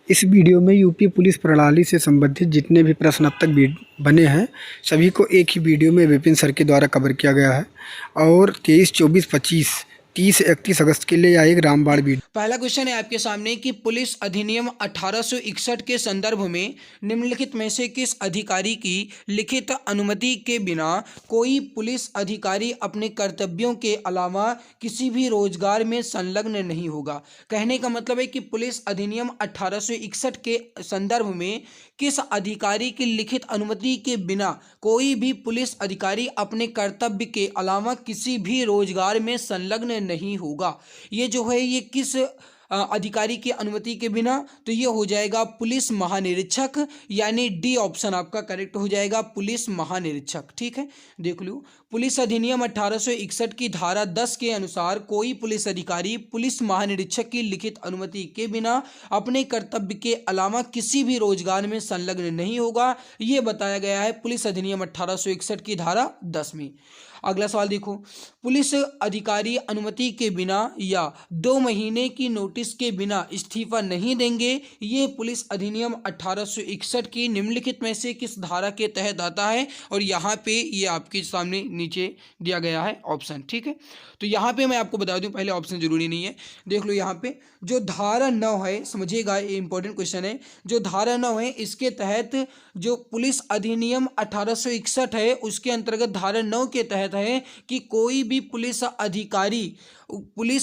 इस वीडियो में UP police प्रणाली से संबंधित जितने भी प्रश्न अब तक बने हैं, सभी को एक ही वीडियो में विपिन सर के द्वारा कवर किया गया है। और 23, 24, 25, 30, 31 अगस्त के लिए यह एक रामबाण वीडियो। पहला क्वेश्चन है आपके सामने कि पुलिस अधिनियम 1861 के संदर्भ में निम्नलिखित में से किस अधिकारी की लिखित अनुमति के बिना कोई पुलिस अधिकारी अपने कर्तव्यों के अलावा किसी भी रोजगार में संलग्न नहीं होगा। कहने का मतलब है कि पुलिस अधिनियम 1861 के संदर्भ में किस अधिकारी की लिखित अनुमति के बिना कोई भी पुलिस अधिकारी अपने कर्तव्य के अलावा किसी भी रोजगार में संलग्न नहीं होगा। ये जो है ये किस अधिकारी की अनुमति के बिना, तो ये हो जाएगा पुलिस महानिरीक्षक, यानी डी ऑप्शन आपका करेक्ट हो जाएगा, पुलिस महानिरीक्षक। ठीक है, देख लो, पुलिस अधिनियम 1861 की धारा 10 के अनुसार कोई पुलिस अधिकारी पुलिस महानिरीक्षक की लिखित अनुमति के बिना अपने कर्तव्य के अलावा किसी भी रोजगार में संलग्न नहीं होगा। ये बताया गया है पुलिस अधिनियम 1861 की धारा 10 में। अगला सवाल देखो, पुलिस अधिकारी अनुमति के बिना या 2 महीने की नोटिस के बिना इस्तीफा नहीं देंगे। ये पुलिस अधिनियम 1861 की निम्नलिखित में से किस धारा के तहत आता है, और यहाँ पे ये आपके सामने नीचे दिया गया है ऑप्शन। ठीक है, तो यहाँ पे मैं आपको बता दूं, पहले ऑप्शन जरूरी नहीं है, देख लो यहाँ पे जो धारा 9 है, समझिएगा ये इंपॉर्टेंट क्वेश्चन है। जो धारा 9 है इसके तहत जो पुलिस अधिनियम 1861 है उसके अंतर्गत धारा 9 के तहत है कि कोई भी पुलिस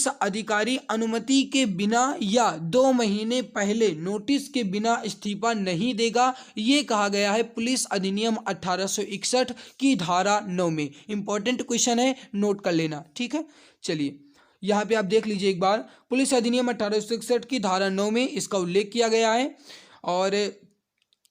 अधिकारी अनुमति के बिना या 2 महीने पहले नोटिस के बिना इस्तीफा नहीं देगा। ये कहा गया है पुलिस अधिनियम 1861 की धारा 9 में। इंपॉर्टेंट क्वेश्चन है, नोट कर लेना। ठीक है, चलिए यहाँ पे आप देख लीजिए एक बार, पुलिस अधिनियम 1861 की धारा 9 में इसका उल्लेख किया गया है और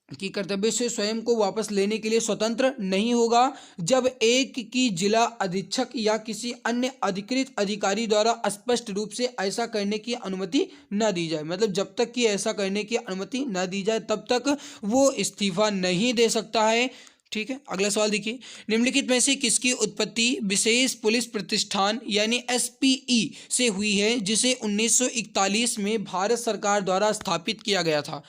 कि कर्तव्य से स्वयं को वापस लेने के लिए स्वतंत्र नहीं होगा जब एक की जिला अधीक्षक या किसी अन्य अधिकृत अधिकारी द्वारा स्पष्ट रूप से ऐसा करने की अनुमति न दी जाए। मतलब जब तक कि ऐसा करने की अनुमति न दी जाए तब तक वो इस्तीफा नहीं दे सकता है। ठीक है, अगला सवाल देखिए, निम्नलिखित में से किसकी उत्पत्ति विशेष पुलिस प्रतिष्ठान यानी एसपीई से हुई है जिसे 1941 में भारत सरकार द्वारा स्थापित किया गया था।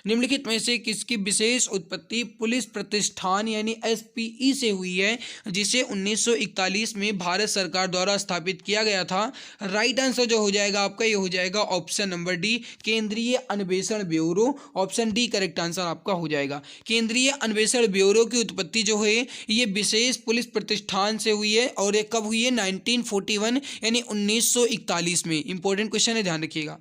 निम्नलिखित में से किसकी विशेष उत्पत्ति पुलिस प्रतिष्ठान यानी एसपीई से हुई है जिसे 1941 में भारत सरकार द्वारा स्थापित किया गया था। राइट आंसर जो हो जाएगा आपका, ये हो जाएगा ऑप्शन नंबर डी, केंद्रीय अन्वेषण bureau. Option D correct answer आपका हो जाएगा। केंद्रीय अन्वेषण ब्यूरो की उत्पत्ति जो है ये विशेष पुलिस प्रतिष्ठान से हुई है और ये कब हुई है, 1941 यानी 1941 में। इंपॉर्टेंट क्वेश्चन है, ध्यान रखिएगा।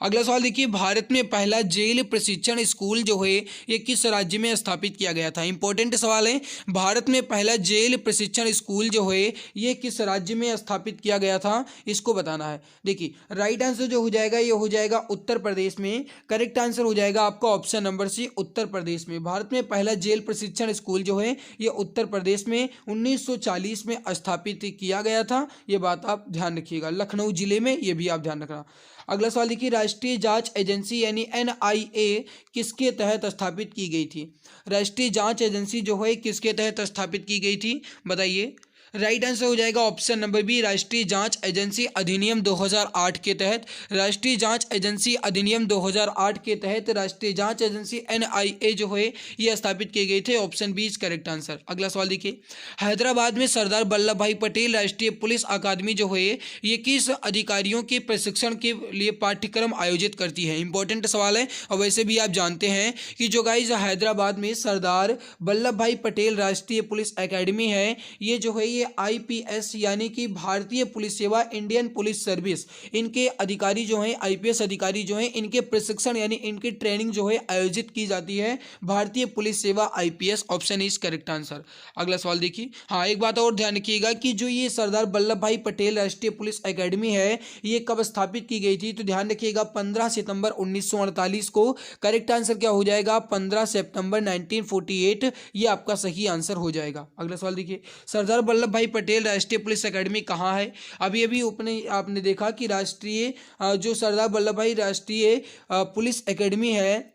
अगला सवाल देखिए, भारत में पहला जेल प्रशिक्षण स्कूल जो है ये किस राज्य में स्थापित किया गया था। इंपॉर्टेंट सवाल है, भारत में पहला जेल प्रशिक्षण स्कूल जो है ये किस राज्य में स्थापित किया गया था, इसको बताना है। देखिए राइट आंसर जो हो जाएगा ये हो जाएगा उत्तर प्रदेश में। करेक्ट आंसर हो जाएगा आपका ऑप्शन नंबर सी, उत्तर प्रदेश में। भारत में पहला जेल प्रशिक्षण स्कूल जो है ये उत्तर प्रदेश में 1940 में स्थापित किया गया था। ये बात आप ध्यान रखिएगा, लखनऊ जिले में, ये भी आप ध्यान रखना। अगला सवाल देखिए, राष्ट्रीय जांच एजेंसी यानी एनआईए किसके तहत स्थापित की गई थी। राष्ट्रीय जांच एजेंसी जो है किसके तहत स्थापित की गई थी, बताइए। राइट आंसर हो जाएगा ऑप्शन नंबर बी, राष्ट्रीय जांच एजेंसी अधिनियम 2008 के तहत। राष्ट्रीय जांच एजेंसी अधिनियम 2008 के तहत राष्ट्रीय जांच एजेंसी एनआईए जो है ये स्थापित किए गए थे। Option B is correct answer. अगला सवाल देखिए, हैदराबाद में सरदार वल्लभ भाई पटेल राष्ट्रीय पुलिस अकादमी जो है ये किस अधिकारियों के प्रशिक्षण के लिए पाठ्यक्रम आयोजित करती है। इंपॉर्टेंट सवाल है, और वैसे भी आप जानते हैं कि जो गाइज हैदराबाद में सरदार वल्लभ भाई पटेल राष्ट्रीय पुलिस अकादमी है, ये जो है ये आईपीएस यानी कि भारतीय पुलिस सेवा, इंडियन पुलिस सर्विस, इनके अधिकारी जो हैं, आईपीएस अधिकारी जो हैं, इनके प्रशिक्षण यानी इनकी ट्रेनिंग जो है आयोजित की जाती है भारतीय पुलिस सेवा IPS. Option is correct answer. अगला सवाल देखिए, हाँ एक बात और ध्यान रखिएगा कि जो ये सरदार वल्लभ भाई पटेल राष्ट्रीय पुलिस अकादमी है ये कब स्थापित की गई थी, तो ध्यान रखिएगा 15 सितंबर 1948 को। करेक्ट आंसर क्या हो जाएगा, 15 सितंबर 1948, ये आपका सही आंसर हो जाएगा। अगला सवाल देखिए, सरदार वल्लभ भाई पटेल राष्ट्रीय पुलिस अकादमी कहाँ है। अभी आपने देखा कि राष्ट्रीय जो सरदार वल्लभ भाई राष्ट्रीय पुलिस अकादमी है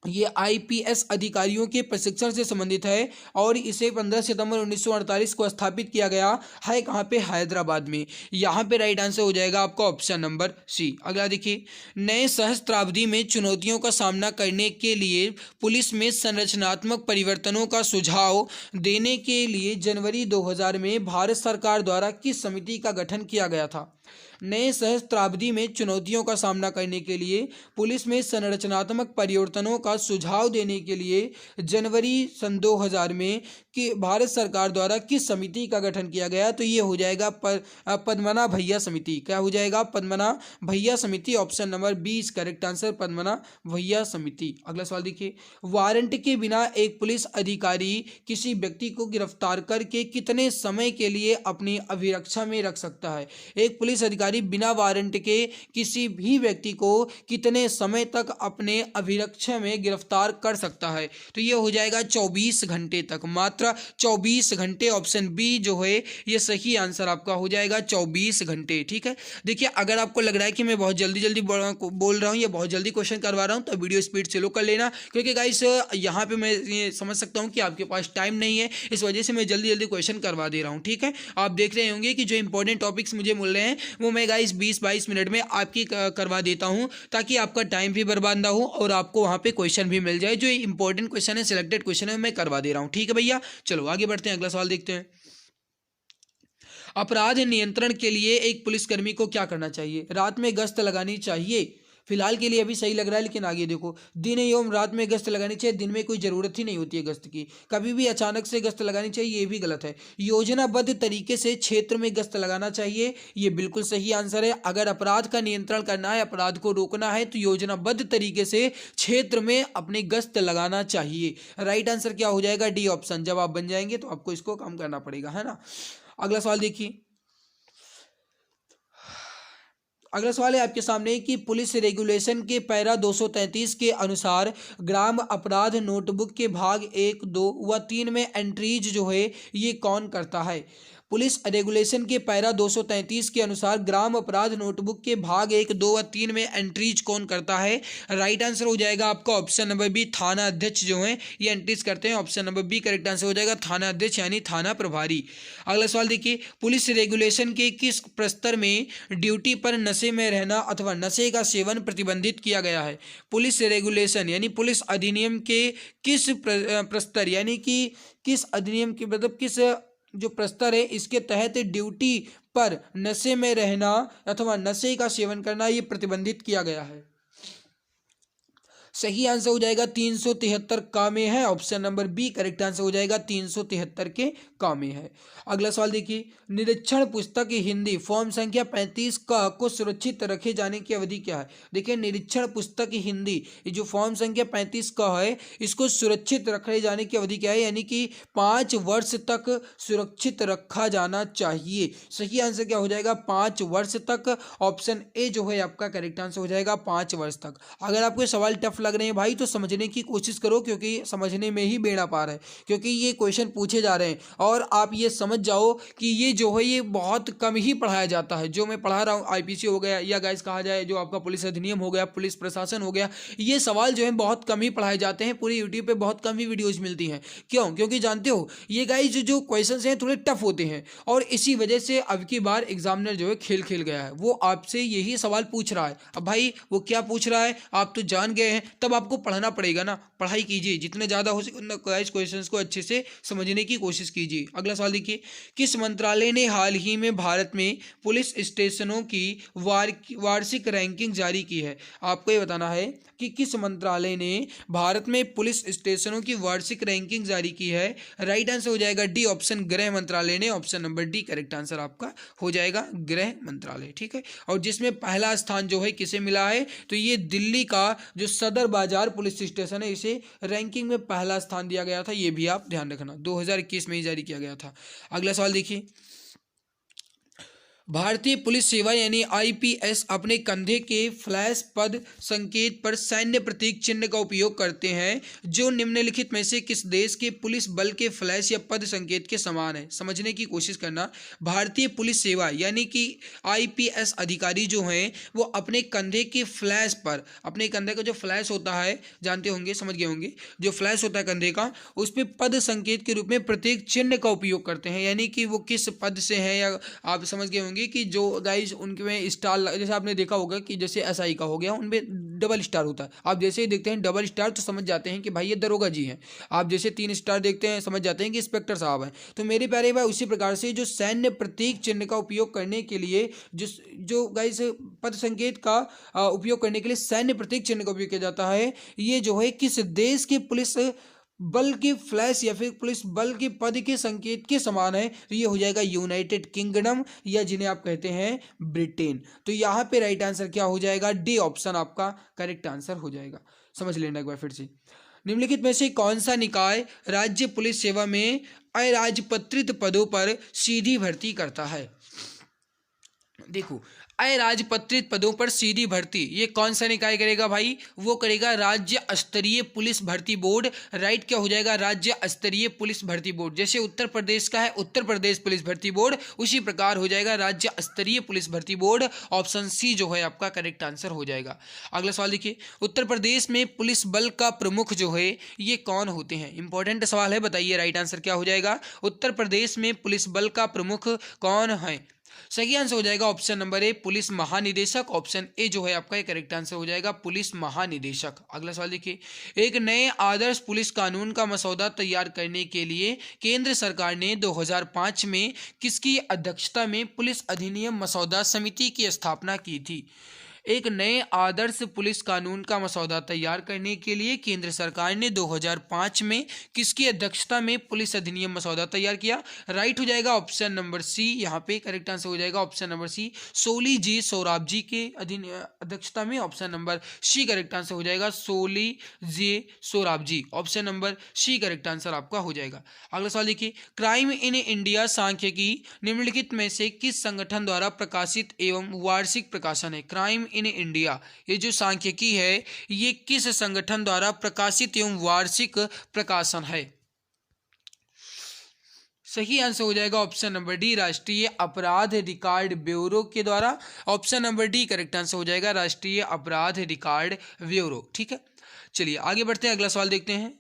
ये आईपीएस अधिकारियों के प्रशिक्षण से संबंधित है और इसे 15 सितंबर 1948 को स्थापित किया गया है। कहाँ पे? हैदराबाद में। यहाँ पे राइट आंसर हो जाएगा आपका ऑप्शन नंबर सी। अगला देखिए, नए सहस्त्राब्दी में चुनौतियों का सामना करने के लिए पुलिस में संरचनात्मक परिवर्तनों का सुझाव देने के लिए जनवरी 2000 में भारत सरकार द्वारा किस समिति का गठन किया गया था? नए सहस्त्राब्दी में चुनौतियों का सामना करने के लिए पुलिस में संरचनात्मक परिवर्तनों का सुझाव देने के लिए जनवरी सन 2000 में कि भारत सरकार द्वारा किस समिति का गठन किया गया? तो ये हो जाएगा पद्मना भैया समिति। क्या हो जाएगा? पद्मना भैया समिति। Option number B is correct answer, Padmanabhaiah समिति। अगला सवाल देखिए, वारंट के बिना एक पुलिस अधिकारी किसी व्यक्ति को गिरफ्तार करके कितने समय के लिए अपनी अभिरक्षा में रख सकता है? एक पुलिस अधिकारी बिना वारंट के किसी भी व्यक्ति को कितने समय तक अपने अभिरक्षा में गिरफ्तार कर सकता है? तो ये हो जाएगा 24 घंटे तक, मात्र 24 घंटे। ऑप्शन बी जो है ये सही आंसर आपका हो जाएगा 24 घंटे। ठीक है, देखिए अगर आपको लग रहा है कि मैं बहुत जल्दी बोल रहा हूँ या बहुत जल्दी क्वेश्चन करवा रहा हूँ तो वीडियो स्पीड स्लो कर लेना, क्योंकि गाइस यहाँ पे मैं ये समझ सकता हूँ कि आपके पास टाइम नहीं है, इस वजह से मैं जल्दी क्वेश्चन करवा दे रहा हूँ। ठीक है, आप देख रहे होंगे कि जो इंपॉर्टेंट टॉपिक्स मुझे मिल रहे हैं वो मैं गाइस 20-22 मिनट में आपकी करवा देता हूँ, ताकि आपका टाइम भी बर्बाद ना हो और आपको वहाँ पे क्वेश्चन भी मिल जाए। जो इंपॉर्टेंट क्वेश्चन है, सिलेक्टेड क्वेश्चन है, मैं करवा दे रहा हूँ। ठीक है भैया, चलो आगे बढ़ते हैं, अगला सवाल देखते हैं। अपराध नियंत्रण के लिए एक पुलिसकर्मी को क्या करना चाहिए? रात में गश्त लगानी चाहिए। फिलहाल के लिए अभी सही लग रहा है, लेकिन आगे देखो, दिन एवं रात में गश्त लगानी चाहिए। दिन में कोई ज़रूरत ही नहीं होती है गश्त की, कभी भी अचानक से गश्त लगानी चाहिए, ये भी गलत है। योजनाबद्ध तरीके से क्षेत्र में गश्त लगाना चाहिए, ये बिल्कुल सही आंसर है। अगर अपराध का नियंत्रण करना है, अपराध को रोकना है, तो योजनाबद्ध तरीके से क्षेत्र में अपनी गश्त लगाना चाहिए। राइट आंसर क्या हो जाएगा? D option. जब आप बन जाएंगे तो आपको इसको कम करना पड़ेगा, है ना। अगला सवाल देखिए, अगला सवाल है आपके सामने कि पुलिस रेगुलेशन के पैरा 233 के अनुसार ग्राम अपराध नोटबुक के भाग 1, 2 व 3 में एंट्रीज जो है ये कौन करता है? पुलिस रेगुलेशन के पैरा 233 के अनुसार ग्राम अपराध नोटबुक के भाग 1, 2 व 3 में एंट्रीज कौन करता है? राइट आंसर हो जाएगा आपका ऑप्शन नंबर बी, थाना अध्यक्ष जो है ये एंट्रीज करते हैं। Option number B correct answer हो जाएगा, थाना अध्यक्ष यानी थाना प्रभारी। अगला सवाल देखिए, पुलिस रेगुलेशन के किस प्रस्तर में ड्यूटी पर नशे में रहना अथवा नशे का सेवन प्रतिबंधित किया गया है? पुलिस रेगुलेशन यानी पुलिस अधिनियम के किस प्रस्तर यानी कि किस अधिनियम के मतलब किस जो प्रस्तर है इसके तहत ड्यूटी पर नशे में रहना अथवा नशे का सेवन करना ये प्रतिबंधित किया गया है? सही आंसर हो जाएगा 373 का में है। Option number B correct answer हो जाएगा 373 के का में है। अगला सवाल देखिए, निरीक्षण पुस्तक हिंदी फॉर्म संख्या 35 का को सुरक्षित रखे जाने की अवधि क्या है? देखिए, निरीक्षण पुस्तक हिंदी ये जो फॉर्म संख्या 35 का है इसको सुरक्षित रखे जाने की अवधि क्या है? यानी कि 5 वर्ष तक सुरक्षित रखा जाना चाहिए। सही आंसर क्या हो जाएगा? 5 वर्ष तक। ऑप्शन ए जो है आपका करेक्ट आंसर हो जाएगा 5 वर्ष तक। अगर आपको सवाल टफ लग रहे हैं भाई तो समझने की कोशिश करो, क्योंकि समझने में ही बेड़ा पार है, क्योंकि ये क्वेश्चन पूछे जा रहे हैं और आप ये समझ जाओ कि ये जो है ये बहुत कम ही पढ़ाया जाता है। जो मैं पढ़ा रहा हूँ आईपीसी हो गया या गाइस कहा जाए जो आपका पुलिस अधिनियम हो गया, पुलिस प्रशासन हो गया, ये सवाल जो है बहुत कम ही पढ़ाए जाते हैं। पूरी यूट्यूब पे बहुत कम ही वीडियोज मिलती हैं। क्यों? क्योंकि जानते हो ये गाइस जो क्वेश्चन हैं थोड़े टफ होते हैं और इसी वजह से अब की बार एग्जामिनर जो है खेल गया है, वो आपसे यही सवाल पूछ रहा है। अब भाई वो क्या पूछ रहा है आप तो जान गए हैं, तब आपको पढ़ना पड़ेगा ना। पढ़ाई कीजिए जितने ज़्यादा हो सके उन क्वेश्चंस को अच्छे से समझने की कोशिश कीजिए। अगला सवाल देखिए, किस मंत्रालय ने हाल ही में भारत में पुलिस स्टेशनों की वार्षिक रैंकिंग जारी की है? आपको ये बताना है कि किस मंत्रालय ने भारत में पुलिस स्टेशनों की वार्षिक रैंकिंग जारी की है? राइट आंसर हो जाएगा डी ऑप्शन, गृह मंत्रालय ने। Option number D correct answer आपका हो जाएगा गृह मंत्रालय। ठीक है, और जिसमें पहला स्थान जो है किसे मिला है? तो ये दिल्ली का जो सदर बाजार पुलिस स्टेशन है इसे रैंकिंग में पहला स्थान दिया गया था। ये भी आप ध्यान रखना, 2021 में ही जारी किया गया था। अगला सवाल देखिए, भारतीय पुलिस सेवा यानी आईपीएस अपने कंधे के फ्लैश पद संकेत पर सैन्य प्रतीक चिन्ह का उपयोग करते हैं जो निम्नलिखित में से किस देश के पुलिस बल के फ्लैश या पद संकेत के समान है। समझने की कोशिश करना। भारतीय पुलिस सेवा यानी कि आईपीएस अधिकारी जो हैं वो अपने कंधे के फ्लैश पर, अपने कंधे का जो फ्लैश होता है जानते होंगे, समझ गए होंगे, जो फ्लैश होता है कंधे का, उस पर पद संकेत के रूप में प्रतीक चिन्ह का उपयोग करते हैं। यानी कि वो किस पद से हैं, या आप समझ गए कि जो गाइस उनके में स्टार, जैसे आपने देखा होगा कि जैसे एसआई का हो गया उनमें डबल स्टार होता है। आप जैसे ही देखते हैं डबल स्टार तो समझ जाते हैं कि भाई ये दरोगा जी हैं। आप जैसे 3 स्टार देखते हैं समझ जाते हैं कि इंस्पेक्टर साहब हैं। तो मेरे प्यारे भाई उसी प्रकार से जो सैन्य प्रतीक चिन्ह का उपयोग करने के लिए जो गाइस पद संकेत का उपयोग करने के लिए सैन्य प्रतीक चिन्ह का उपयोग किया जाता है, ये जो है किस देश के पुलिस बल के फ्लैश या फिर पुलिस बल के पद के संकेत के समान है, तो ये हो जाएगा यूनाइटेड किंगडम, या जिन्हें आप कहते हैं ब्रिटेन। तो यहाँ पे राइट आंसर क्या हो जाएगा, डी ऑप्शन आपका करेक्ट आंसर हो जाएगा। समझ लेना एक बार फिर से। निम्नलिखित में से कौन सा निकाय राज्य पुलिस सेवा में अराजपत्रित पदों पर सीधी भर्ती करता है। देखो, अराजपत्रित पदों पर सीधी भर्ती ये कौन सा निकाय करेगा भाई, वो करेगा राज्य स्तरीय पुलिस भर्ती बोर्ड। राइट क्या हो जाएगा, राज्य स्तरीय पुलिस भर्ती बोर्ड। जैसे उत्तर प्रदेश का है उत्तर प्रदेश पुलिस भर्ती बोर्ड, उसी प्रकार हो जाएगा राज्य स्तरीय पुलिस भर्ती बोर्ड। ऑप्शन सी जो है आपका करेक्ट आंसर हो जाएगा। अगला सवाल देखिए, उत्तर प्रदेश में पुलिस बल का प्रमुख जो है ये कौन होते हैं। इंपॉर्टेंट सवाल है, बताइए राइट आंसर क्या हो जाएगा। उत्तर प्रदेश में पुलिस बल का प्रमुख कौन है। सही आंसर हो जाएगा ऑप्शन नंबर ए पुलिस महानिदेशक। ऑप्शन ए जो है आपका करेक्ट आंसर हो जाएगा पुलिस महानिदेशक। अगला सवाल देखिए, एक नए आदर्श पुलिस कानून का मसौदा तैयार करने के लिए केंद्र सरकार ने 2005 में किसकी अध्यक्षता में पुलिस अधिनियम मसौदा समिति की स्थापना की थी। एक नए आदर्श पुलिस कानून का मसौदा तैयार करने के लिए केंद्र सरकार ने 2005 में किसकी अध्यक्षता में पुलिस अधिनियम मसौदा तैयार किया। राइट हो जाएगा ऑप्शन नंबर सी, यहाँ पे करेक्ट आंसर हो जाएगा option number C Soli J Sorabjee के अध्यक्षता में। Option number C correct answer हो जाएगा Soli J Sorabjee. Option number C correct answer आपका हो जाएगा। अगला सवाल देखिए, क्राइम इन इंडिया सांख्यिकी निम्नलिखित में से किस संगठन द्वारा प्रकाशित एवं वार्षिक प्रकाशन है। क्राइम इन इंडिया ये जो सांख्यिकी है ये किस संगठन द्वारा प्रकाशित एवं वार्षिक प्रकाशन है। सही आंसर हो जाएगा ऑप्शन नंबर डी राष्ट्रीय अपराध रिकॉर्ड ब्यूरो के द्वारा। Option number D correct answer हो जाएगा राष्ट्रीय अपराध रिकॉर्ड ब्यूरो। ठीक है, चलिए आगे बढ़ते हैं, अगला सवाल देखते हैं।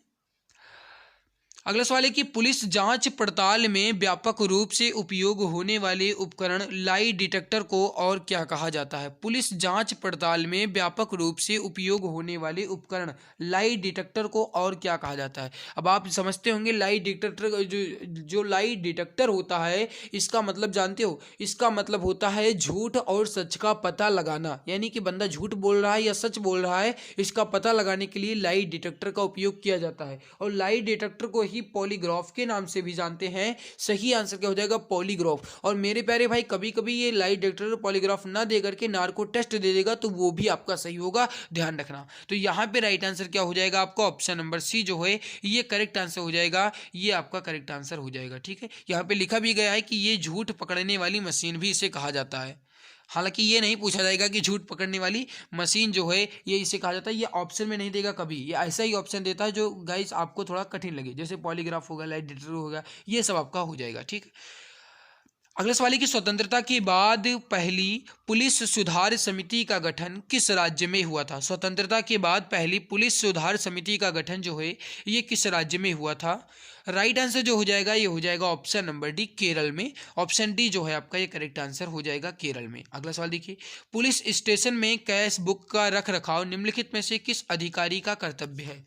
अगला सवाल है कि पुलिस जांच पड़ताल में व्यापक रूप से उपयोग होने वाले उपकरण लाई डिटेक्टर को और क्या कहा जाता है। पुलिस जांच पड़ताल में व्यापक रूप से उपयोग होने वाले उपकरण लाई डिटेक्टर को और क्या कहा जाता है। अब आप समझते होंगे लाई डिटेक्टर, जो लाई डिटेक्टर होता है इसका मतलब जानते हो, इसका मतलब होता है झूठ और सच का पता लगाना। यानी कि बंदा झूठ बोल रहा है या सच बोल रहा है, इसका पता लगाने के लिए लाई डिटेक्टर का उपयोग किया जाता है। और लाई डिटेक्टर को पॉलीग्राफ के नाम से भी जानते हैं। सही आंसर क्या हो जाएगा, पॉलीग्राफ। और मेरे प्यारे भाई कभी कभी ये लाई डिटेक्टर पॉलीग्राफ ना दे करके नार्को टेस्ट दे देगा तो वो भी आपका सही होगा, ध्यान रखना। तो यहाँ पे राइट आंसर क्या हो जाएगा आपका, ऑप्शन नंबर सी जो है ये करेक्ट आंसर हो जाएगा, ये आपका करेक्ट आंसर हो जाएगा। ठीक है, यहाँ पे लिखा भी गया है कि ये झूठ पकड़ने वाली मशीन भी इसे कहा जाता है। हालांकि ये नहीं पूछा जाएगा कि झूठ पकड़ने वाली मशीन जो है ये इसे कहा जाता है, ये ऑप्शन में नहीं देगा कभी, ये ऐसा ही ऑप्शन देता है जो गाइस आपको थोड़ा कठिन लगे, जैसे पॉलीग्राफ होगा, लाइट डिटेक्टर होगा, ये सब आपका हो जाएगा। ठीक, अगला सवाल है कि स्वतंत्रता के बाद पहली पुलिस सुधार समिति का गठन किस राज्य में हुआ था। स्वतंत्रता के बाद पहली पुलिस सुधार समिति का गठन जो है ये किस राज्य में हुआ था। राइट आंसर जो हो जाएगा ये हो जाएगा ऑप्शन नंबर डी केरल में। ऑप्शन डी जो है आपका ये करेक्ट आंसर हो जाएगा केरल में। अगला सवाल देखिए, पुलिस स्टेशन में कैश बुक का रख रखाव निम्नलिखित में से किस अधिकारी का कर्तव्य है।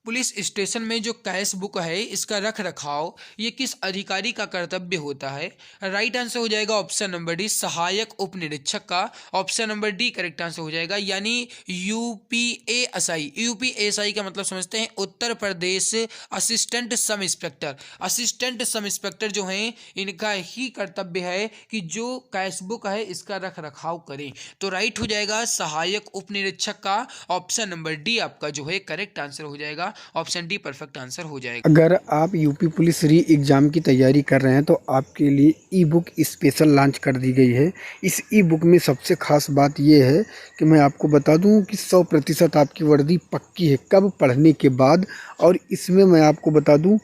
पुलिस स्टेशन में जो कैश बुक है इसका रख रखाव ये किस अधिकारी का कर्तव्य होता है। राइट आंसर हो जाएगा ऑप्शन नंबर डी सहायक उप निरीक्षक का। Option number D correct answer हो जाएगा, यानी यूपीएएसआई। यूपीएएसआई का मतलब समझते हैं Uttar Pradesh assistant sub inspector. Assistant sub inspector जो हैं इनका ही कर्तव्य है कि जो कैश बुक है इसका रख रखाव करें। तो राइट हो जाएगा सहायक उप निरीक्षक का। ऑप्शन नंबर डी आपका जो है करेक्ट आंसर हो जाएगा ऑप्शन डी परफेक्ट आंसर हो जाएगा। अगर आप यूपी पुलिस री एग्ज़ाम की तैयारी कर रहे हैं तो आपके लिए ई बुक स्पेशल लॉन्च कर दी गई है। इस ई बुक में सबसे ख़ास बात यह है कि मैं आपको बता दूं कि 100% आपकी वर्दी पक्की है कब पढ़ने के बाद। और इसमें मैं आपको बता दूं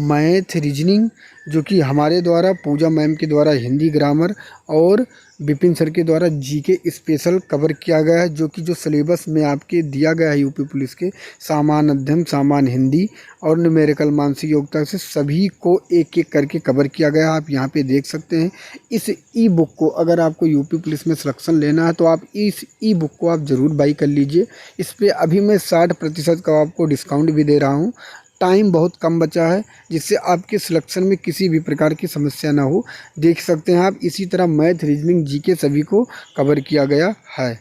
मैथ रीजनिंग जो कि हमारे द्वारा पूजा मैम के द्वारा हिंदी ग्रामर और विपिन सर के द्वारा जीके स्पेशल कवर किया गया है, जो कि जो सिलेबस में आपके दिया गया है यूपी पुलिस के सामान्य अध्ययन, सामान्य हिंदी और न्यूमेरिकल मानसिक योग्यता से सभी को एक एक करके कवर किया गया है। आप यहाँ पे देख सकते हैं। इस ई बुक को अगर आपको यूपी पुलिस में सिलेक्शन लेना है तो आप इस ई बुक को आप ज़रूर बाई कर लीजिए। इस पर अभी मैं 60% का आपको डिस्काउंट भी दे रहा हूँ। टाइम बहुत कम बचा है जिससे आपके सिलेक्शन में किसी भी प्रकार की समस्या ना हो। देख सकते हैं आप। इसी तरह मैथ रीजनिंग जीके सभी को कवर किया गया है।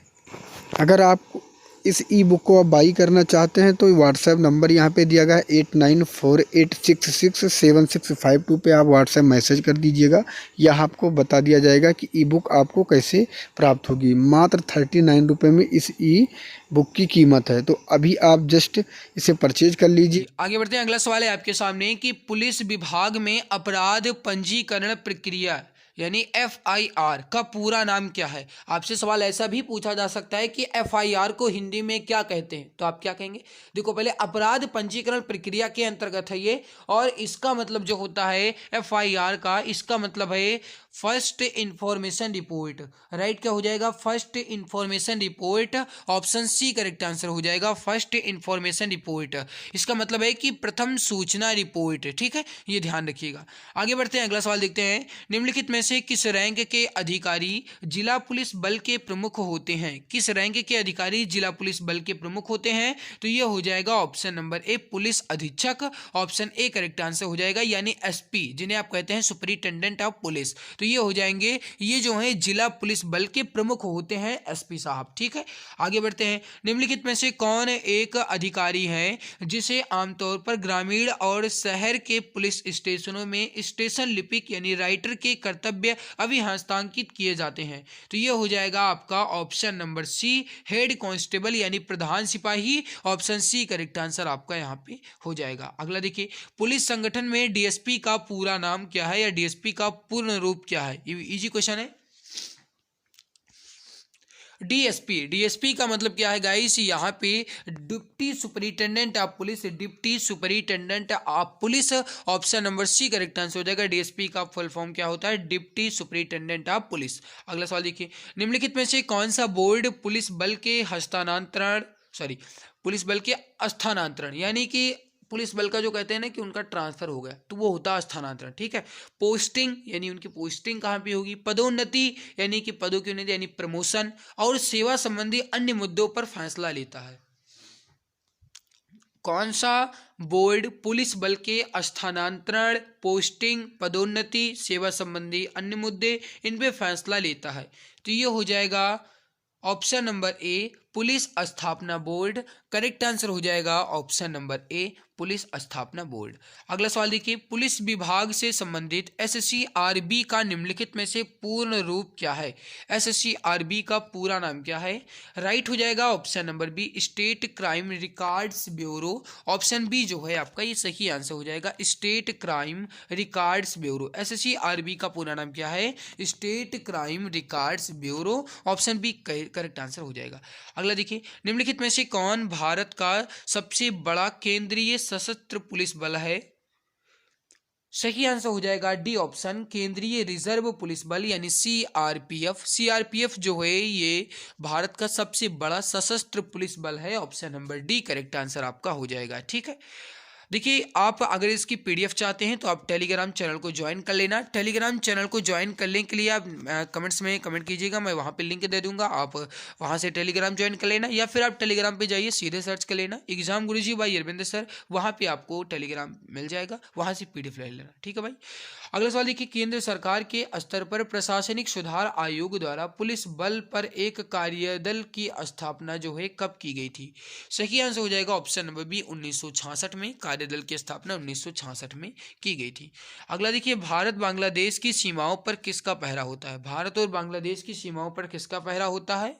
अगर आप इस ई बुक को आप बाई करना चाहते हैं तो व्हाट्सएप नंबर यहाँ पे दिया गया है 8948667652 पे आप व्हाट्सएप मैसेज कर दीजिएगा। यह आपको बता दिया जाएगा कि ई बुक आपको कैसे प्राप्त होगी। मात्र 39 रुपये में इस ई बुक की कीमत है, तो अभी आप जस्ट इसे परचेज कर लीजिए। आगे बढ़ते हैं। अगला सवाल है आपके सामने कि पुलिस विभाग में अपराध पंजीकरण प्रक्रिया यानी FIR का पूरा नाम क्या है। आपसे सवाल ऐसा भी पूछा जा सकता है कि FIR को हिंदी में क्या कहते हैं, तो आप क्या कहेंगे। देखो, पहले अपराध पंजीकरण प्रक्रिया के अंतर्गत है ये, और इसका मतलब जो होता है FIR का, इसका मतलब है फर्स्ट इंफॉर्मेशन रिपोर्ट। राइट, क्या हो जाएगा, first information report. Option C correct answer हो जाएगा, फर्स्ट इंफॉर्मेशन रिपोर्ट। इसका मतलब है कि प्रथम सूचना रिपोर्ट। ठीक है, ये ध्यान रखिएगा। आगे बढ़ते हैं, अगला सवाल देखते हैं। निम्नलिखित में से किस रैंक के अधिकारी जिला पुलिस बल के प्रमुख होते हैं। किस रैंक के अधिकारी जिला पुलिस बल के प्रमुख होते हैं, तो ये हो जाएगा ऑप्शन नंबर ए पुलिस अधीक्षक। ऑप्शन ए करेक्ट आंसर हो जाएगा, यानी SP जिन्हें आप कहते हैं सुपरिटेंडेंट ऑफ पुलिस। तो ये हो जाएंगे, ये जो है जिला पुलिस बल के प्रमुख होते हैं SP साहब। ठीक है, आगे बढ़ते हैं। निम्नलिखित में से कौन एक अधिकारी है जिसे आमतौर पर ग्रामीण और शहर के पुलिस स्टेशनों में स्टेशन लिपिक यानी राइटर के कर्तव्य अभी हस्तांकित किए जाते हैं, तो ये हो जाएगा आपका option number C head constable यानी प्रधान सिपाही। ऑप्शन सी करेक्ट आंसर आपका यहाँ पे हो जाएगा। अगला देखिए, पुलिस संगठन में DSP का पूरा नाम क्या है या DSP का पूर्ण रूप क्या है। ये इजी क्वेश्चन है। DSP का मतलब क्या है गाइस, यहाँ पे deputy superintendent of police, deputy superintendent of police. Option number C correct answer हो जाएगा। DSP का फुल फॉर्म क्या होता है, डिप्टी सुपरिटेंडेंट ऑफ पुलिस। अगला सवाल देखिए, निम्नलिखित में से कौन सा बोर्ड पुलिस बल के स्थानांतरण यानी कि पुलिस बल का जो कहते हैं ना कि उनका ट्रांसफर हो गया, तो वो होता है स्थानांतरण। ठीक है, पोस्टिंग यानी उनकी पोस्टिंग कहाँ पे होगी, पदोन्नति यानी कि पदों की उन्नति यानी प्रमोशन, और सेवा संबंधी अन्य मुद्दों पर फैसला लेता है। कौन सा बोर्ड पुलिस बल के स्थानांतरण, पोस्टिंग, पदोन्नति, सेवा संबंधी अन्य मुद्दे, इन पे फैसला लेता है, तो ये हो जाएगा ऑप्शन नंबर ए पुलिस स्थापना बोर्ड। करेक्ट आंसर हो जाएगा ऑप्शन नंबर ए पुलिस स्थापना बोर्ड। अगला सवाल देखिए, पुलिस विभाग से संबंधित SSCRB का निम्नलिखित में से पूर्ण रूप क्या है। SSCRB का पूरा नाम क्या है। राइट हो जाएगा option number B state crime records bureau. Option B जो है आपका ये सही आंसर हो जाएगा, state crime records bureau. SSCRB का पूरा नाम क्या है, state crime records bureau. Option B correct answer हो जाएगा। अगला देखिए, निम्नलिखित में से कौन भारत का सबसे बड़ा केंद्रीय सशस्त्र पुलिस बल है। सही आंसर हो जाएगा डी ऑप्शन केंद्रीय रिजर्व पुलिस बल यानी CRPF। CRPF जो है ये भारत का सबसे बड़ा सशस्त्र पुलिस बल है। Option number D correct answer आपका हो जाएगा। ठीक है, देखिए, आप अगर इसकी PDF चाहते हैं तो आप टेलीग्राम चैनल को ज्वाइन कर लेना। टेलीग्राम चैनल को ज्वाइन करने के लिए आप कमेंट्स में कमेंट कीजिएगा, मैं वहाँ पे लिंक दे दूंगा, आप वहाँ से टेलीग्राम ज्वाइन कर लेना, या फिर आप टेलीग्राम पे जाइए सीधे सर्च कर लेना exam Guruji by Arvind sir, वहाँ पे आपको टेलीग्राम मिल जाएगा, वहाँ से PDF ले लेना। ठीक है भाई। अगला सवाल देखिए, केंद्र सरकार के स्तर पर प्रशासनिक सुधार आयोग द्वारा पुलिस बल पर एक कार्यदल की स्थापना जो है कब की गई थी। सही आंसर हो जाएगा ऑप्शन नंबर बी 1966 में। कार्यदल की स्थापना 1966 में की गई थी। अगला देखिए, भारत बांग्लादेश की सीमाओं पर किसका पहरा होता है। भारत और बांग्लादेश की सीमाओं पर किसका पहरा होता है,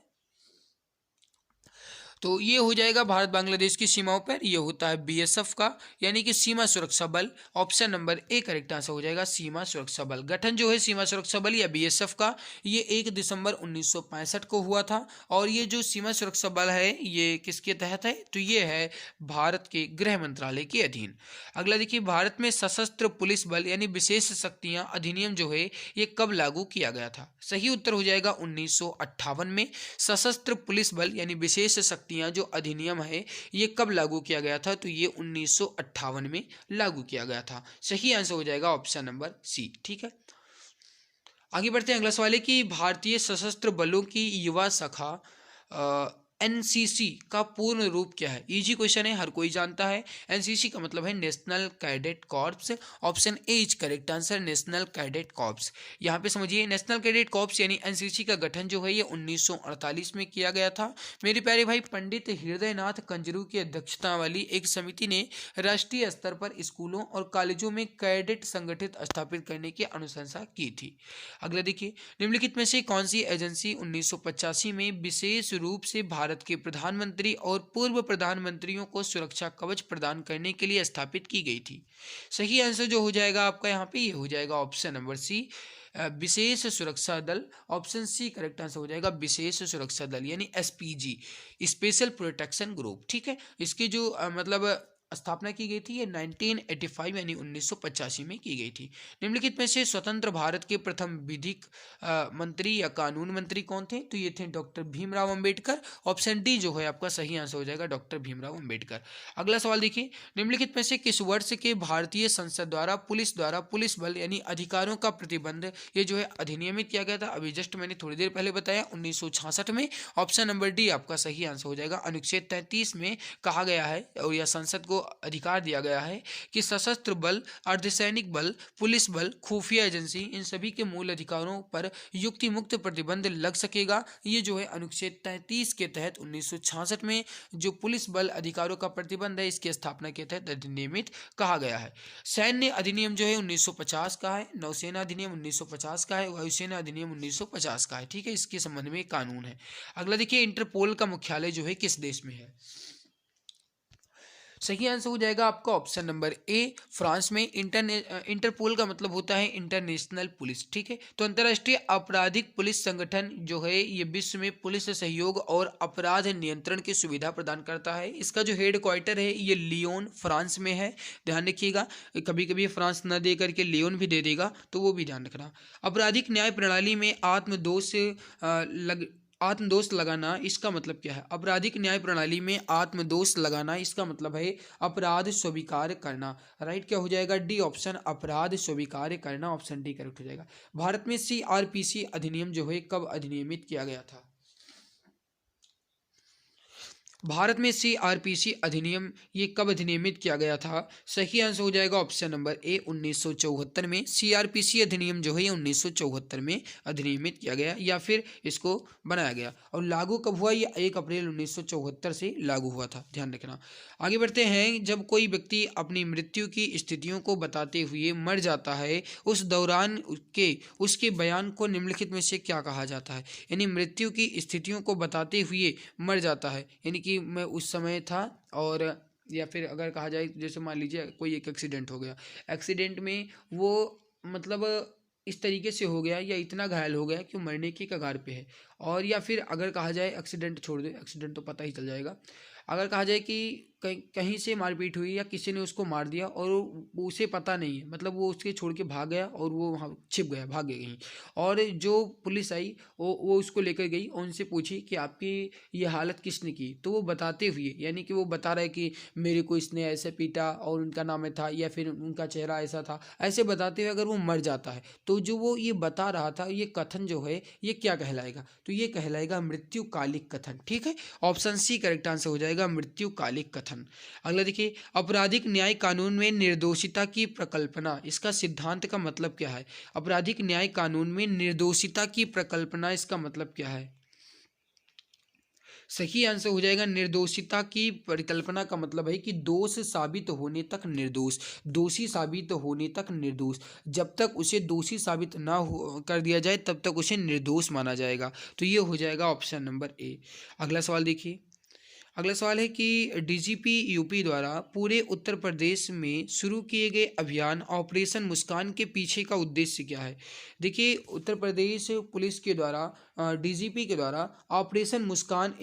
तो ये हो जाएगा भारत बांग्लादेश की सीमाओं पर, ये होता है बीएसएफ का, यानी कि सीमा सुरक्षा बल। Option number A correct answer हो जाएगा सीमा सुरक्षा बल। गठन जो है सीमा सुरक्षा बल या बीएसएफ का, ये 1 दिसंबर 1965 को हुआ था। और ये जो सीमा सुरक्षा बल है ये किसके तहत है, तो ये है भारत के गृह मंत्रालय के अधीन। अगला देखिए, भारत में सशस्त्र पुलिस बल यानी विशेष शक्तियां अधिनियम जो है ये कब लागू किया गया था। सही उत्तर हो जाएगा 1958 में। सशस्त्र पुलिस बल यानी विशेष शक्तियां जो अधिनियम है ये कब लागू किया गया था, तो ये 1958 में लागू किया गया था। सही आंसर हो जाएगा ऑप्शन नंबर सी। ठीक है, आगे बढ़ते हैं। अगला सवाल है कि भारतीय सशस्त्र बलों की युवा शाखा एनसीसी का पूर्ण रूप क्या है। इजी क्वेश्चन है, हर कोई जानता है। एनसीसी का मतलब है national cadet corps. Option A is correct answer, national cadet corps. यहाँ पे समझिए, नेशनल कैडेट कॉर्प्स यानी एनसीसी का गठन जो है ये 1948 में किया गया था। मेरे प्यारे भाई, पंडित हृदयनाथ कंजरू की अध्यक्षता वाली एक समिति ने राष्ट्रीय स्तर पर स्कूलों और कॉलेजों में कैडेट संगठित स्थापित करने की अनुशंसा की थी। अगला देखिए, निम्नलिखित में से कौन सी एजेंसी 1985 में विशेष रूप से भारत के प्रधानमंत्री और पूर्व प्रधानमंत्रियों को सुरक्षा कवच प्रदान करने के लिए स्थापित की गई थी। सही आंसर जो हो जाएगा आपका यहाँ पे ये हो जाएगा ऑप्शन नंबर सी, विशेष सुरक्षा दल। ऑप्शन सी करेक्ट आंसर हो जाएगा विशेष सुरक्षा दल यानी एसपीजी, स्पेशल प्रोटेक्शन ग्रुप। ठीक है, इसकी जो मतलब स्थापना की गई थी ये 1985 यानी 1985 में की गई थी। निम्नलिखित में से स्वतंत्र भारत के प्रथम विधिक मंत्री या कानून मंत्री कौन थे, तो ये थे doctor Bhimrao Ambedkar. Option D जो है आपका सही आंसर हो जाएगा डॉक्टर भीमराव अंबेडकर। अगला सवाल देखिए, निम्नलिखित में से किस वर्ष के भारतीय संसद द्वारा पुलिस बल यानी अधिकारों का प्रतिबंध ये जो है अधिनियमित किया गया था। अभी जस्ट मैंने थोड़ी देर पहले बताया 1966 में। ऑप्शन नंबर डी आपका सही आंसर हो जाएगा। अनुच्छेद 33 में कहा गया है और यह संसद को अधिकार दिया गया है कि सशस्त्र बल, अर्धसैनिक बल, पुलिस बल, खुफिया एजेंसी, इन सभी के मूल अधिकारों पर युक्ति मुक्त प्रतिबंध लग सकेगा। ये जो है अनुच्छेद 33 के तहत 1966 में जो पुलिस बल अधिकारों का प्रतिबंध है इसकी स्थापना के तहत अधिनियमित कहा गया है। सैन्य अधिनियम जो है 1950 का है, नौसेना अधिनियम 1950 का है, वायुसेना अधिनियम 1950 का है। ठीक है, इसके संबंध में कानून है। अगला देखिए, इंटरपोल का मुख्यालय जो है किस देश में है। सही आंसर हो जाएगा आपका ऑप्शन नंबर ए, फ्रांस में। इंटरपोल का मतलब होता है इंटरनेशनल पुलिस। ठीक है, तो अंतर्राष्ट्रीय आपराधिक पुलिस संगठन जो है ये विश्व में पुलिस सहयोग और अपराध नियंत्रण की सुविधा प्रदान करता है। इसका जो हेड क्वार्टर है ये लियोन फ्रांस में है। ध्यान रखिएगा, कभी कभी फ्रांस न दे करके लियोन भी दे देगा, तो वो भी ध्यान रखना। आपराधिक न्याय प्रणाली में आत्मदोष लगाना इसका मतलब क्या है। आपराधिक न्याय प्रणाली में आत्मदोष लगाना इसका मतलब है अपराध स्वीकार करना। राइट, क्या हो जाएगा डी ऑप्शन, अपराध स्वीकार करना। ऑप्शन डी करेक्ट हो जाएगा। भारत में सीआरपीसी अधिनियम जो है कब अधिनियमित किया गया था। भारत में सीआरपीसी अधिनियम ये कब अधिनियमित किया गया था। सही आंसर हो जाएगा ऑप्शन नंबर ए, 1974 में। सीआरपीसी अधिनियम जो है ये 1974 में अधिनियमित किया गया या फिर इसको बनाया गया। और लागू कब हुआ, ये 1 अप्रैल 1974 से लागू हुआ था, ध्यान रखना। आगे बढ़ते हैं। जब कोई व्यक्ति अपनी मृत्यु की स्थितियों को बताते हुए मर जाता है उस दौरान उसके बयान को निम्नलिखित में से क्या कहा जाता है। यानी मृत्यु की स्थितियों को बताते हुए मर जाता है, यानी कि मैं उस समय था, और या फिर अगर कहा जाए जैसे मान लीजिए कोई एक एक्सीडेंट हो गया, एक्सीडेंट में वो मतलब इस तरीके से हो गया या इतना घायल हो गया कि वो मरने की कगार पे है। और या फिर अगर कहा जाए एक्सीडेंट छोड़ दे, एक्सीडेंट तो पता ही चल जाएगा। अगर कहा जाए कि कहीं से मारपीट हुई या किसी ने उसको मार दिया और उसे पता नहीं है, मतलब वो उसके छोड़ के भाग गया और वो वहाँ छिप गया, भाग गया कहीं। और जो पुलिस आई वो उसको लेकर गई और उनसे पूछी कि आपकी ये हालत किसने की, तो वो बताते हुए, यानी कि वो बता रहे कि मेरे को इसने ऐसे पीटा और उनका नाम था या फिर उनका चेहरा ऐसा था, ऐसे बताते हुए अगर वो मर जाता है तो जो वो ये बता रहा था ये कथन जो है ये क्या कहलाएगा, तो ये कहलाएगा मृत्युकालिक कथन। ठीक है, ऑप्शन सी करेक्ट आंसर हो जाएगा, मृत्युकालिक कथन। अगला देखिए, आपराधिक न्याय कानून में निर्दोषिता की प्रकल्पना इसका सिद्धांत का मतलब क्या है। आपराधिक न्याय कानून में निर्दोषिता की प्रकल्पना इसका मतलब क्या है। सही आंसर हो जाएगा, निर्दोषिता की परिकल्पना का मतलब है कि दोष साबित होने तक निर्दोष, दोषी साबित होने तक निर्दोष, जब तक उसे दोषी साबित ना कर दिया जाए तब तक उसे निर्दोष माना जाएगा। तो ये हो जाएगा ऑप्शन नंबर ए। अगला सवाल देखिए, अगला सवाल है कि डीजीपी यूपी द्वारा पूरे उत्तर प्रदेश में शुरू किए गए अभियान ऑपरेशन मुस्कान के पीछे का उद्देश्य क्या है। देखिए, उत्तर प्रदेश पुलिस के द्वारा डीजीपी के द्वारा ऑपरेशन मुस्कान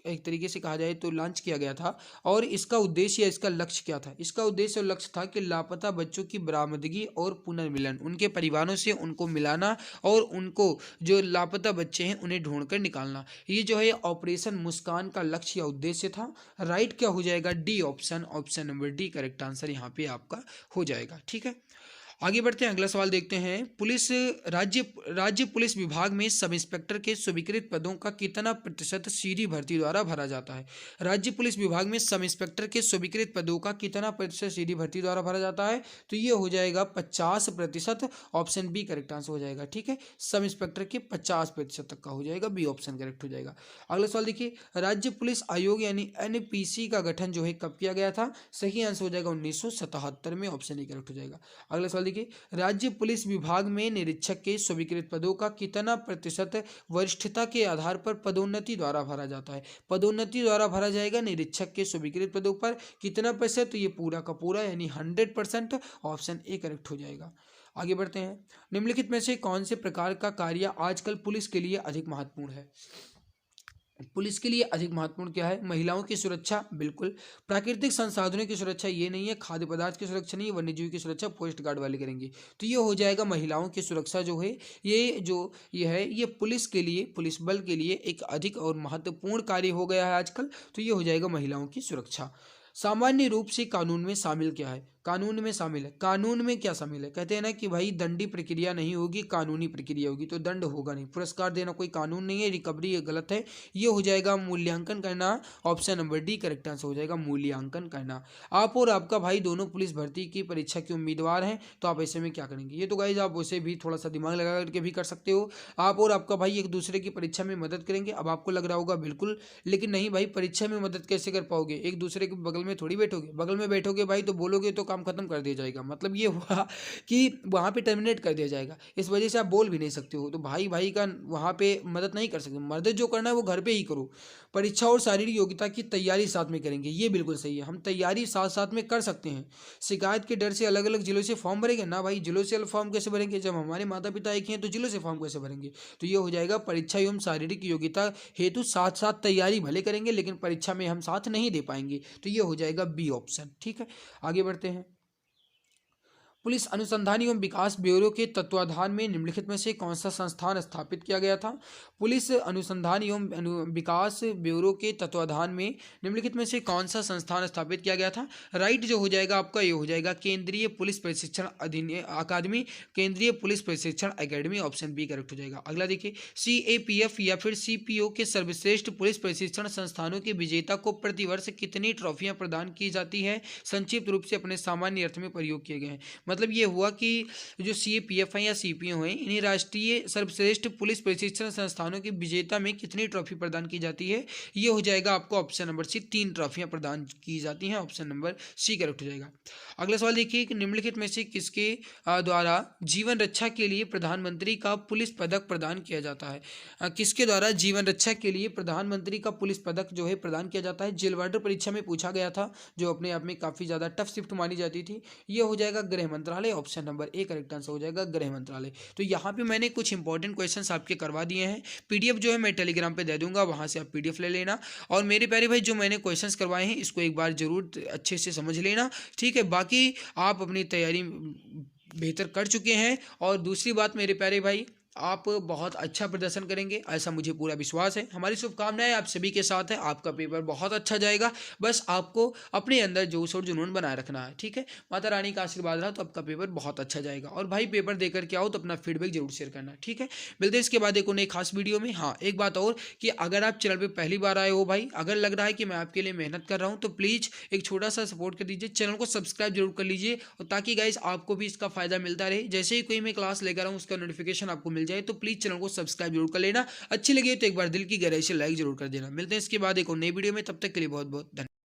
एक तरीके से कहा जाए तो लॉन्च किया गया था। और इसका उद्देश्य या इसका लक्ष्य क्या था। इसका उद्देश्य और लक्ष्य था कि लापता बच्चों की बरामदगी और पुनर्मिलन, उनके परिवारों से उनको मिलाना और उनको जो लापता बच्चे हैं उन्हें ढूंढकर निकालना। ये जो है ऑपरेशन मुस्कान का लक्ष्य या उद्देश्य था। राइट क्या हो जाएगा, D option, option number D correct answer यहाँ पे आपका हो जाएगा। ठीक है, आगे बढ़ते हैं, अगला सवाल देखते हैं। राज्य पुलिस विभाग में सब इंस्पेक्टर के स्वीकृत पदों का कितना प्रतिशत सीधी भर्ती द्वारा भरा जाता है। राज्य पुलिस विभाग में सब इंस्पेक्टर के स्वीकृत पदों का कितना प्रतिशत सीधी भर्ती द्वारा भरा जाता है, तो ये हो जाएगा 50%, ऑप्शन बी करेक्ट आंसर हो जाएगा। ठीक है, सब इंस्पेक्टर के 50% तक का हो जाएगा, बी ऑप्शन करेक्ट हो जाएगा। अगला सवाल देखिए, राज्य पुलिस आयोग यानी एनपीसी का गठन जो है कब किया गया था, सही आंसर हो जाएगा 1977 में, ऑप्शन ए करेक्ट हो जाएगा। अगला सवाल देखिए, राज्य पुलिस विभाग में निरीक्षक के स्वीकृत पदों का कितना प्रतिशत वरिष्ठता के आधार पर पदोन्नति द्वारा भरा जाता है। पदोन्नति द्वारा भरा जाएगा निरीक्षक के स्वीकृत पदों पर कितना प्रतिशत, तो ये पूरा का पूरा यानी 100%, ऑप्शन ए करेक्ट हो जाएगा। आगे बढ़ते हैं, निम्नलिखित में से कौन से प्रकार का कार्य आजकल पुलिस के लिए अधिक महत्वपूर्ण है। पुलिस के लिए अधिक महत्वपूर्ण क्या है, महिलाओं की सुरक्षा, बिल्कुल। प्राकृतिक संसाधनों की सुरक्षा ये नहीं है, खाद्य पदार्थ की सुरक्षा नहीं है, वन्यजीव की सुरक्षा पोस्ट गार्ड वाले करेंगे। तो ये हो जाएगा महिलाओं की सुरक्षा जो है, ये पुलिस के लिए, पुलिस बल के लिए एक अधिक और महत्वपूर्ण कार्य हो गया है आजकल। तो ये हो जाएगा महिलाओं की सुरक्षा। सामान्य रूप से कानून में शामिल क्या है, कानून में शामिल है, कानून में क्या शामिल है, कहते हैं ना कि भाई दंडी प्रक्रिया नहीं होगी, कानूनी प्रक्रिया होगी, तो दंड होगा नहीं, पुरस्कार देना कोई कानून नहीं है, रिकवरी ये गलत है, ये हो जाएगा मूल्यांकन करना, option number D correct answer हो जाएगा, मूल्यांकन करना। आप और आपका भाई दोनों पुलिस भर्ती की परीक्षा के उम्मीदवार हैं, तो आप ऐसे में क्या करेंगे, ये तो गाइज आप वैसे भी थोड़ा सा दिमाग लगा करके भी कर सकते हो। आप और आपका भाई एक दूसरे की परीक्षा में मदद करेंगे। अब आपको लग रहा होगा बिल्कुल, लेकिन नहीं भाई, परीक्षा में मदद कैसे कर पाओगे, एक दूसरे के बगल में थोड़ी बैठोगे, बगल में बैठोगे भाई तो बोलोगे तो काम खत्म कर दिया जाएगा, मतलब ये हुआ कि वहां पे टर्मिनेट कर दिया जाएगा, इस वजह से आप बोल भी नहीं सकते हो। तो भाई भाई का वहां पे मदद नहीं कर सकते, मदद जो करना है वो घर पे ही करो। परीक्षा और शारीरिक योग्यता की तैयारी साथ में करेंगे, ये बिल्कुल सही है, हम तैयारी साथ साथ में कर सकते हैं। शिकायत के डर से अलग अलग जिलों से फॉर्म भरेंगे ना भाई, जिलों से अलग फॉर्म कैसे भरेंगे, जब हमारे माता पिता एक ही हैं तो जिलों से फॉर्म कैसे भरेंगे। तो ये हो जाएगा परीक्षा एवं शारीरिक योग्यता हेतु साथ साथ तैयारी भले करेंगे, लेकिन परीक्षा में हम साथ नहीं दे पाएंगे। तो ये हो जाएगा बी ऑप्शन। ठीक है, आगे बढ़ते हैं। पुलिस अनुसंधान एवं विकास ब्यूरो के तत्वाधान में निम्नलिखित में से कौन सा संस्थान स्थापित किया गया था। पुलिस अनुसंधान एवं विकास ब्यूरो के तत्वाधान में निम्नलिखित में से कौन सा संस्थान स्थापित किया गया था। राइट जो हो जाएगा आपका ये हो जाएगा केंद्रीय पुलिस प्रशिक्षण अकादमी, केंद्रीय पुलिस प्रशिक्षण अकेडमी, ऑप्शन बी करेक्ट हो जाएगा। अगला देखिए, CAPF या फिर CPO के सर्वश्रेष्ठ पुलिस प्रशिक्षण संस्थानों के विजेता को प्रतिवर्ष कितनी ट्रॉफियां प्रदान की जाती है। संक्षिप्त रूप से अपने सामान्य अर्थ में प्रयोग किए गए हैं। मतलब ये हुआ कि जो CAPF है या CPO हैं, इन्हें राष्ट्रीय सर्वश्रेष्ठ पुलिस प्रशिक्षण संस्थानों के विजेता में कितनी ट्रॉफी प्रदान की जाती है। ये हो जाएगा आपको ऑप्शन नंबर सी, 3 ट्रॉफियां प्रदान की जाती हैं, ऑप्शन नंबर सी करेक्ट हो जाएगा। अगला सवाल देखिए कि निम्नलिखित में से किसके द्वारा जीवन रक्षा के लिए प्रधानमंत्री का पुलिस पदक प्रदान किया जाता है। किसके द्वारा जीवन रक्षा के लिए प्रधानमंत्री का पुलिस पदक जो है प्रदान किया जाता है। जेल वार्डर परीक्षा में पूछा गया था, जो अपने आप में काफ़ी ज़्यादा टफ शिफ्ट मानी जाती थी। ये हो जाएगा गृह मंत्रालय, option number A correct answer हो जाएगा गृह मंत्रालय। तो यहाँ पे मैंने कुछ इंपॉर्टेंट क्वेश्चंस आपके करवा दिए हैं। PDF जो है मैं टेलीग्राम पे दे दूंगा, वहाँ से आप PDF ले लेना। और मेरे प्यारे भाई जो मैंने क्वेश्चंस करवाए हैं इसको एक बार जरूर अच्छे से समझ लेना, ठीक है। बाकी आप अपनी तैयारी बेहतर कर चुके हैं, और दूसरी बात मेरे प्यारे भाई, आप बहुत अच्छा प्रदर्शन करेंगे ऐसा मुझे पूरा विश्वास है। हमारी शुभकामनाएं आप सभी के साथ है, आपका पेपर बहुत अच्छा जाएगा। बस आपको अपने अंदर जोश और जुनून बनाए रखना है, ठीक है। माता रानी का आशीर्वाद रहा तो आपका पेपर बहुत अच्छा जाएगा। और भाई पेपर देकर के आओ तो अपना फीडबैक जरूर शेयर करना, ठीक है। मिलते हैं इसके बाद एक नई खास वीडियो में। हाँ, एक बात और कि अगर आप चैनल पर पहली बार आए हो भाई, अगर लग रहा है कि मैं आपके लिए मेहनत कर रहा हूँ तो प्लीज़ एक छोटा सा सपोर्ट कर दीजिए, चैनल को सब्सक्राइब जरूर कर लीजिए, और ताकि गाइस आपको भी इसका फायदा मिलता रहे। जैसे ही कोई मैं क्लास लेकर आऊँ उसका नोटिफिकेशन आपको मिल जाए, तो प्लीज़ चैनल को सब्सक्राइब जरूर कर लेना। अच्छी लगी तो एक बार दिल की गहराई से लाइक जरूर कर देना। मिलते हैं इसके बाद एक और नई वीडियो में, तब तक के लिए बहुत बहुत धन्यवाद।